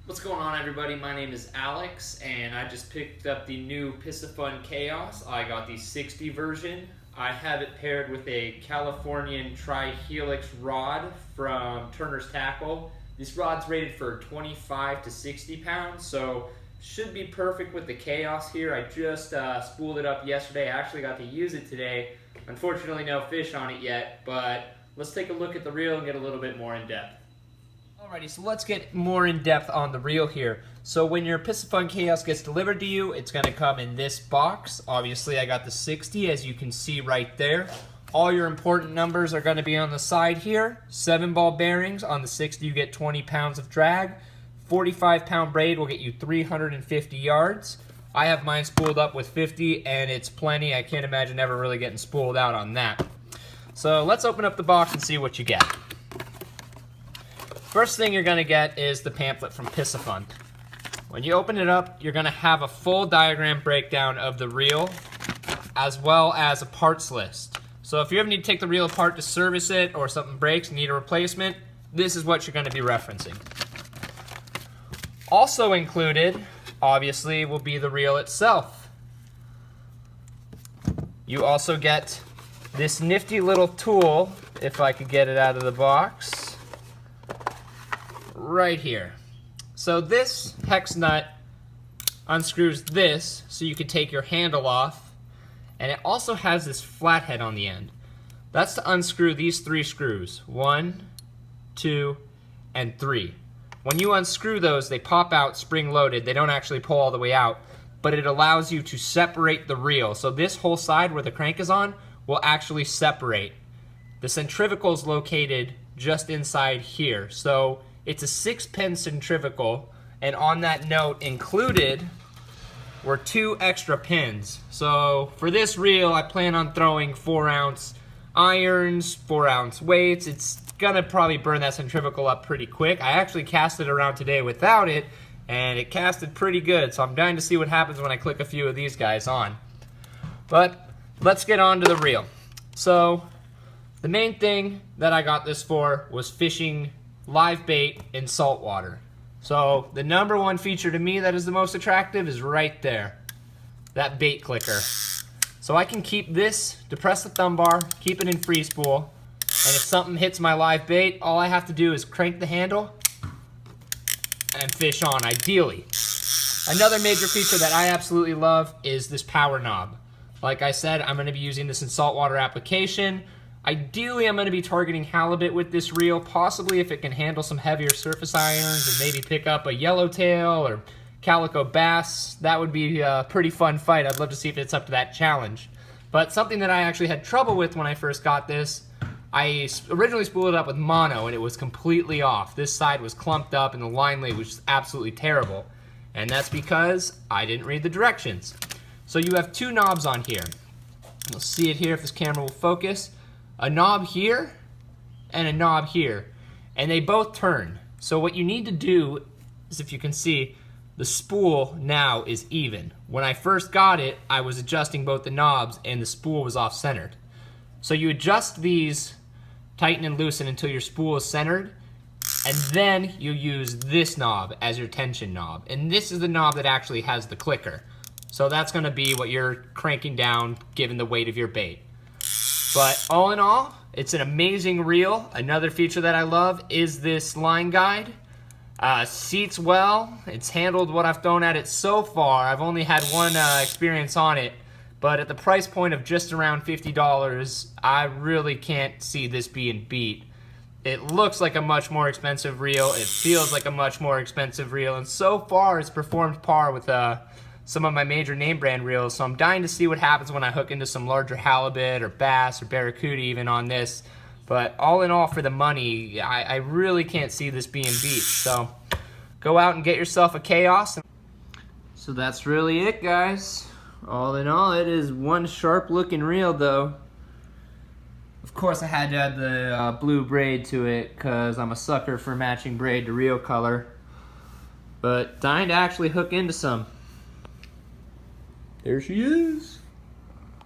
What's going on, everybody? My name is Alex, and I just picked up the new Piscifun Chaos. I got the 60 version. I have it paired with a Californian tri-helix rod from Turner's Tackle. This rod's rated for 25 to 60 pounds, so should be perfect with the Chaos here. I just spooled it up yesterday. I actually got to use it today. Unfortunately, no fish on it yet, but let's take a look at the reel and get a little bit more in depth. Alrighty, so let's get more in depth on the reel here. So when your Piscifun Chaos gets delivered to you, it's going to come in this box. Obviously, I got the 60, as you can see right there. All your important numbers are going to be on the side here. 7-ball bearings. On the 60, you get 20 pounds of drag. 45-pound braid will get you 350 yards. I have mine spooled up with 50, and it's plenty. I can't imagine ever really getting spooled out on that. So let's open up the box and see what you get. First thing you're going to get is the pamphlet from Piscifun. When you open it up, you're going to have a full diagram breakdown of the reel, as well as a parts list. So if you ever need to take the reel apart to service it, or something breaks and need a replacement, this is what you're going to be referencing. Also included, obviously, will be the reel itself. You also get this nifty little tool, if I could get it out of the box, right here. So this hex nut unscrews this so you can take your handle off, and it also has this flathead on the end. That's to unscrew these 3 screws. 1, 2, and 3. When you unscrew those, they pop out spring-loaded. They don't actually pull all the way out, but it allows you to separate the reel. So this whole side where the crank is on will actually separate. The centrifugal is located just inside here. So it's a 6-pin centrifugal, and on that note included were 2 extra pins. So for this reel, I plan on throwing 4-ounce irons, 4-ounce weights. It's gonna probably burn that centrifugal up pretty quick. I actually cast it around today without it, and it casted pretty good, so I'm dying to see what happens when I click a few of these guys on. But let's get on to the reel. So the main thing that I got this for was fishing live bait in saltwater. So the number one feature to me that is the most attractive is right there, that bait clicker. So I can keep this, depress the thumb bar, keep it in free spool, and if something hits my live bait, all I have to do is crank the handle and fish on, ideally. Another major feature that I absolutely love is this power knob. Like I said, I'm going to be using this in saltwater application. Ideally, I'm going to be targeting halibut with this reel, possibly if it can handle some heavier surface irons and maybe pick up a yellowtail or calico bass. That would be a pretty fun fight. I'd love to see if it's up to that challenge. But something that I actually had trouble with when I first got this, I originally spooled it up with mono and it was completely off. This side was clumped up and the line lay was absolutely terrible. And that's because I didn't read the directions. So you have 2 knobs on here. You'll see it here if this camera will focus. A knob here and a knob here, and they both turn. So what you need to do is, if you can see, the spool now is even. When I first got it, I was adjusting both the knobs and the spool was off centered. So you adjust these, tighten and loosen until your spool is centered, and then you use this knob as your tension knob. And this is the knob that actually has the clicker. So that's gonna be what you're cranking down given the weight of your bait. But all in all, it's an amazing reel. Another feature that I love is this line guide. Seats well. It's handled what I've thrown at it so far. I've only had one experience on it, but at the price point of just around $50, I really can't see this being beat. It looks like a much more expensive reel. It feels like a much more expensive reel, and so far it's performed par with some of my major name brand reels, so I'm dying to see what happens when I hook into some larger halibut or bass or barracuda even on this. But all in all, for the money, I really can't see this being beat. So go out and get yourself a Chaos. So that's really it, guys. All in all, it is one sharp looking reel though. Of course I had to add the blue braid to it because I'm a sucker for matching braid to reel color. But dying to actually hook into some. There she is.